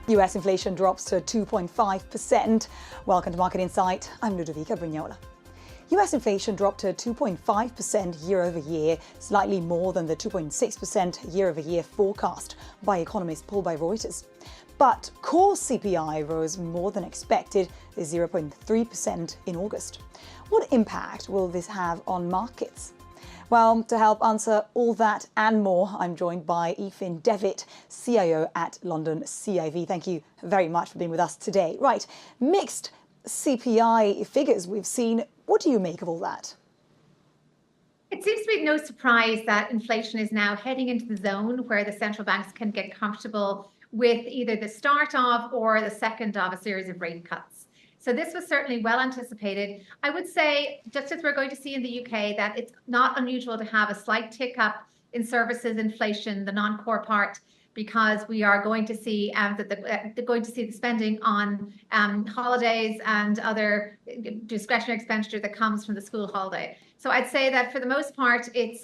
US inflation drops to 2.5%. Welcome to Market Insight. I'm Ludovica Brignola. US inflation dropped to 2.5% year over year, slightly more than the 2.6% year over year forecast by economists polled by Reuters. But core CPI rose more than expected, 0.3% in August. What impact will this have on markets? Well, to help answer all that and more, I'm joined by Aoifinn Devitt, CIO at London CIV. Thank you very much for being with us today. Right, mixed CPI figures we've seen. What do you make of all that? It seems to be no surprise that inflation is now heading into the zone where the central banks can get comfortable with either the start of or the second of a series of rate cuts. So this was certainly well anticipated. I would say, just as we're going to see in the UK, that it's not unusual to have a slight tick up in services inflation, the non-core part, because we are going to see the spending on holidays and other discretionary expenditure that comes from the school holiday. So I'd say that for the most part, it's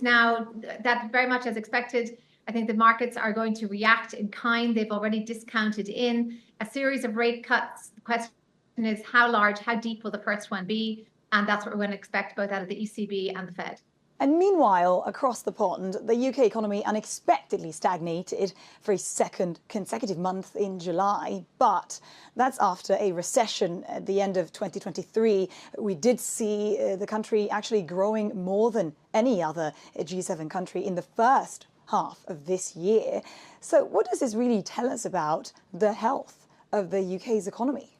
now that very much as expected. I think the markets are going to react in kind. They've already discounted in a series of rate cuts. The question is how large, how deep will the first one be? And that's what we're going to expect both out of the ECB and the Fed. And meanwhile, across the pond, the UK economy unexpectedly stagnated for a second consecutive month in July. But that's after a recession at the end of 2023. We did see the country actually growing more than any other G7 country in the first half of this year. So what does this really tell us about the health of the UK's economy?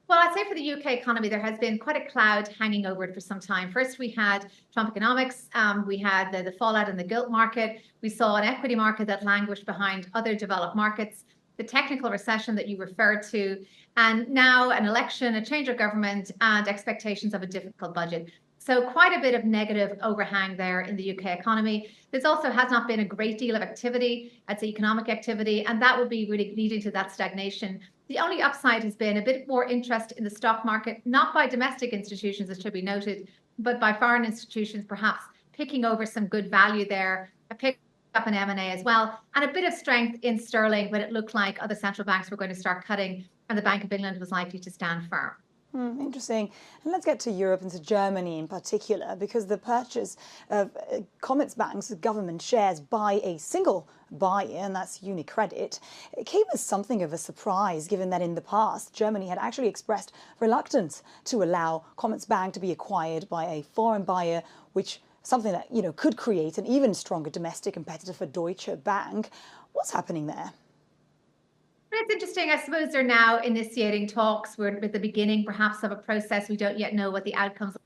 Well, I'd say for the UK economy, there has been quite a cloud hanging over it for some time. First, we had Trump economics. We had the fallout in the gilt market. We saw an equity market that languished behind other developed markets, the technical recession that you referred to, and now an election, a change of government, and expectations of a difficult budget. So quite a bit of negative overhang there in the UK economy. There's also has not been a great deal of activity, I'd say economic activity, and that would be really leading to that stagnation. The only upside has been a bit more interest in the stock market, not by domestic institutions, it should be noted, but by foreign institutions, perhaps picking over some good value there, a pick up in M&A as well, and a bit of strength in sterling, but it looked like other central banks were going to start cutting, and the Bank of England was likely to stand firm. Interesting. And let's get to Europe and to Germany in particular, because the purchase of Commerzbank's government shares by a single buyer, and that's UniCredit, it came as something of a surprise, given that in the past, Germany had actually expressed reluctance to allow Commerzbank to be acquired by a foreign buyer, which something that, could create an even stronger domestic competitor for Deutsche Bank. What's happening there? It's interesting. I suppose they're now initiating talks. We're at the beginning, perhaps, of a process. We don't yet know what the outcomes are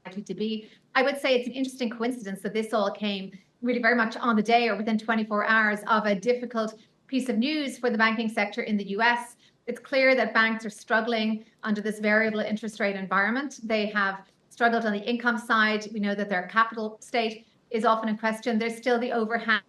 likely to be. I would say it's an interesting coincidence that this all came really very much on the day or within 24 hours of a difficult piece of news for the banking sector in the US. It's clear that banks are struggling under this variable interest rate environment. They have struggled on the income side. We know that their capital state is often in question. There's still the overhang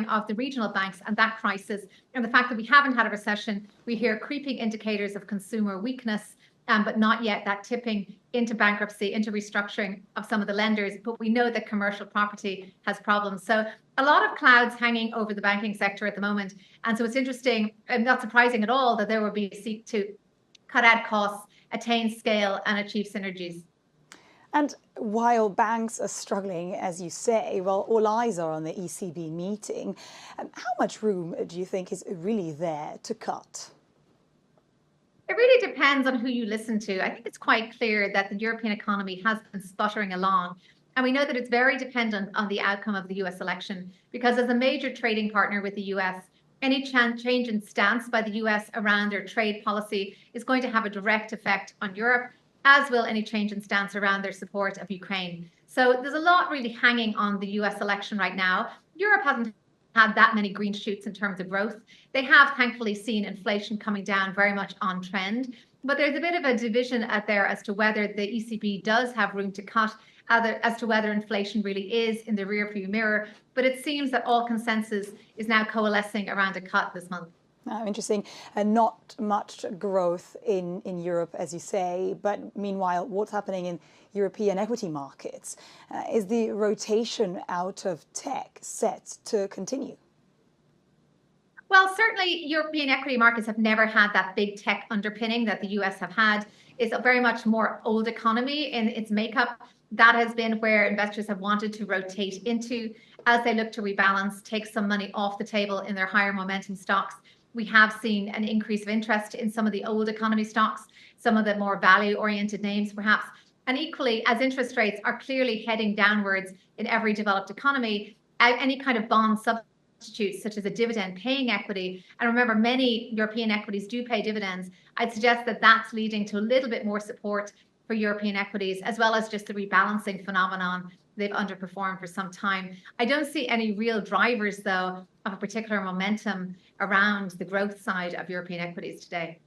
of the regional banks and that crisis, and the fact that we haven't had a recession. We hear creeping indicators of consumer weakness, but not yet that tipping into bankruptcy, into restructuring of some of the lenders. But we know that commercial property has problems. So a lot of clouds hanging over the banking sector at the moment. And so it's interesting and not surprising at all that there will be a seek to cut out costs, attain scale, and achieve synergies. And while banks are struggling, as you say, well, all eyes are on the ECB meeting. How much room do you think is really there to cut? It really depends on who you listen to. I think it's quite clear that the European economy has been sputtering along. And we know that it's very dependent on the outcome of the US election, because as a major trading partner with the US, any change in stance by the US around their trade policy is going to have a direct effect on Europe, as will any change in stance around their support of Ukraine. So there's a lot really hanging on the US election right now. Europe hasn't had that many green shoots in terms of growth. They have thankfully seen inflation coming down very much on trend, but there's a bit of a division out there as to whether the ECB does have room to cut, as to whether inflation really is in the rearview mirror. But it seems that all consensus is now coalescing around a cut this month. Interesting. And not much growth in Europe, as you say. But meanwhile, what's happening in European equity markets? Is the rotation out of tech set to continue? Well, certainly European equity markets have never had that big tech underpinning that the US have had. It's a very much more old economy in its makeup. That has been where investors have wanted to rotate into as they look to rebalance, take some money off the table in their higher momentum stocks. We have seen an increase of interest in some of the old economy stocks, some of the more value oriented names, perhaps. And equally, as interest rates are clearly heading downwards in every developed economy, any kind of bond substitutes, such as a dividend paying equity, and remember, many European equities do pay dividends, I'd suggest that that's leading to a little bit more support for European equities, as well as just the rebalancing phenomenon. They've underperformed for some time. I don't see any real drivers, though, of a particular momentum around the growth side of European equities today.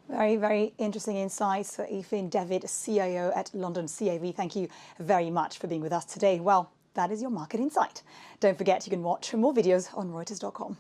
Very, very interesting insights for Aoifinn Devitt, CIO at London CAV. Thank you very much for being with us today. Well, that is your market insight. Don't forget you can watch more videos on Reuters.com.